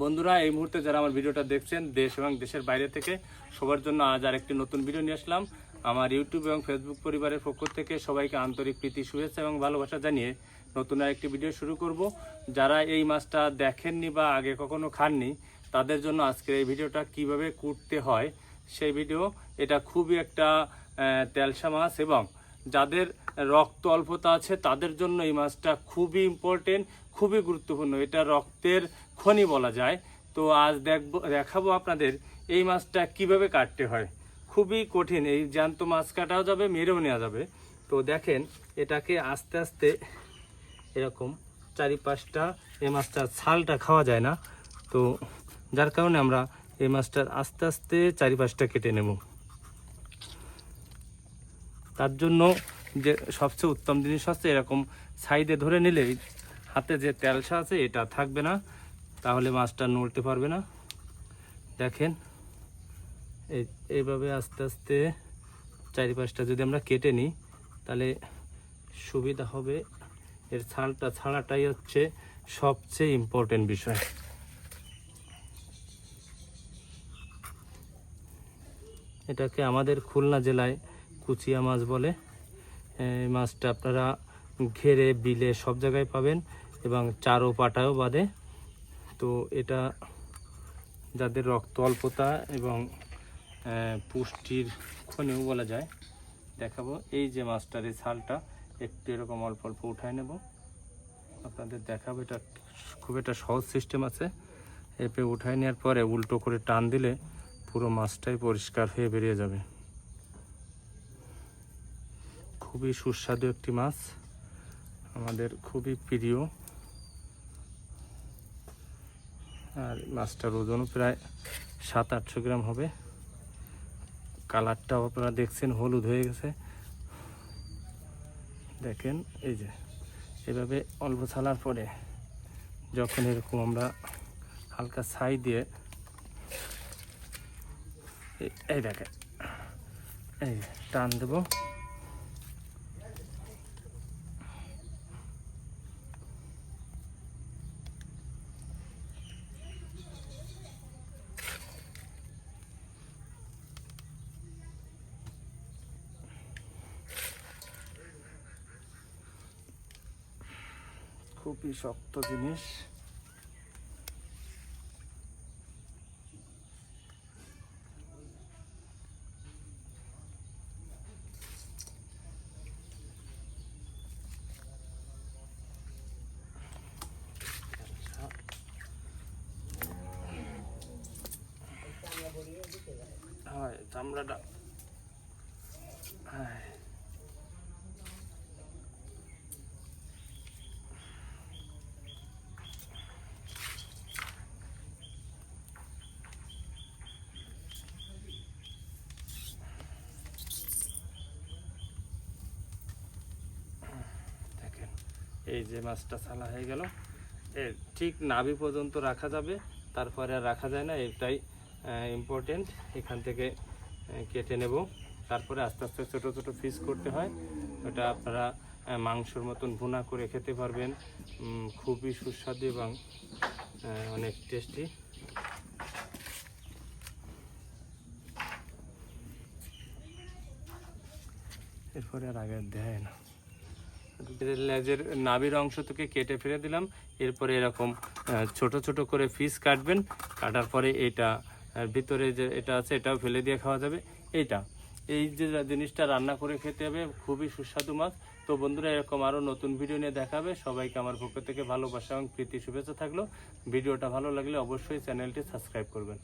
বন্ধুরা, এই মুহূর্তে যারা আমার ভিডিওটা দেখছেন দেশ এবং দেশের বাইরে থেকে, সবার জন্য আজ আরেকটি নতুন ভিডিও নিয়ে আসলাম। আমার ইউটিউব এবং ফেসবুক পরিবারের পক্ষ থেকে সবাইকে আন্তরিক প্রীতি, শুভেচ্ছা এবং ভালোবাসা জানিয়ে নতুন আরেকটি ভিডিও শুরু করব। যারা এই মাছটা দেখেননি বা আগে কখনো খাননি, তাদের জন্য আজকের এই ভিডিওটা কিভাবে কুটতে হয় সেই ভিডিও। এটা খুবই একটা তেলসা মাছ এবং যাদের রক্ত অল্পতা আছে তাদের জন্য এই মাছটা খুবই ইম্পর্টেন্ট, খুবই গুরুত্বপূর্ণ। এটা রক্তের খনি বলা যায়। তো আজ দেখাবো আপনাদের এই মাছটা কিভাবে কাটতে হয়। খুবই কঠিন, এই জ্যান্ত মাছ কাটাও যাবে, মেরেও নেওয়া যাবে। তো দেখেন, এটাকে আস্তে আস্তে এরকম চারিপাশটা, এই মাছটার ছালটা খাওয়া যায় না, তো যার কারণে আমরা এই মাছটার আস্তে আস্তে চারিপাশটা কেটে নেব। তার জন্য যে সবচেয়ে উত্তম জিনিস হচ্ছে এরকম সাইডে ধরে নিলে হাতে যে তেলসা আছে এটা থাকবে না, তাহলে মাছটা নড়তে পারবে না। দেখেন, এইভাবে আস্তে আস্তে চারিপাশটা যদি আমরা কেটে নিই তাহলে সুবিধা হবে। এর ছালটা ছাড়াটাই হচ্ছে সবচেয়ে ইম্পর্টেন্ট বিষয়। এটাকে আমাদের খুলনা জেলায় কুচিয়া মাছ বলে। এই মাছটা আপনারা ঘেরে, বিলে সব জায়গায় পাবেন এবং চারো পাটায়ও বাঁধে। তো এটা যাদের রক্ত অল্পতা এবং পুষ্টির খনিও বলা যায়, দেখাবো। এই যে মাছটার এই ছালটা একটু এরকম অল্প অল্প উঠায় নেব, আপনাদের দেখাবো। এটা খুব একটা সহজ সিস্টেম আছে। এরপরে উঠায় নেওয়ার পরে উল্টো করে টান দিলে পুরো মাছটাই পরিষ্কার হয়ে বেরিয়ে যাবে। খুবই সুস্বাদু একটি মাছ, আমাদের খুবই প্রিয়। আর মাছটার ওজনও প্রায় 700-800 গ্রাম হবে। কালারটাও আপনারা দেখছেন হলুদ হয়ে গেছে। দেখেন, এই যে এভাবে অল্প ছালার পরে যখন এরকম আমরা হালকা ছাই দিয়ে, এই দেখেন, এই টান দেব, খুবই শক্ত জিনিস। হয় চামড়াটা, হ্যাঁ, এই যে মাছটা ছালা হয়ে গেল। এর ঠিক নাভি পর্যন্ত রাখা যাবে, তারপরে আর রাখা যায় না, এটাই ইম্পর্টেন্ট। এখান থেকে কেটে নেব, তারপরে আস্তে আস্তে ছোট ছোট পিস করতে হয়। ওটা আপনারা মাংসর মতন ভুনা করে খেতে পারবেন, খুবই সুস্বাদু এবং অনেক টেস্টি। এরপরে আর আগে দেয় না। লেজের নাভির অংশ থেকে কেটে ফেলে দিলাম। এরপরে এরকম ছোট ছোট করে পিস কাটবেন। কাটার পরে এটা ভিতরে যে এটা আছে এটাও ফেলে দিয়ে খাওয়া যাবে। এই যে জিনিসটা রান্না করে খেতে হবে, খুবই সুস্বাদু মাছ। তো বন্ধুরা, এরকম আরও নতুন ভিডিও নিয়ে দেখাবে। সবাইকে আমার পক্ষ থেকে ভালোবাসা এবং প্রীতি, শুভেচ্ছা থাকলো। ভিডিওটা ভালো লাগলে অবশ্যই চ্যানেলটি সাবস্ক্রাইব করবেন।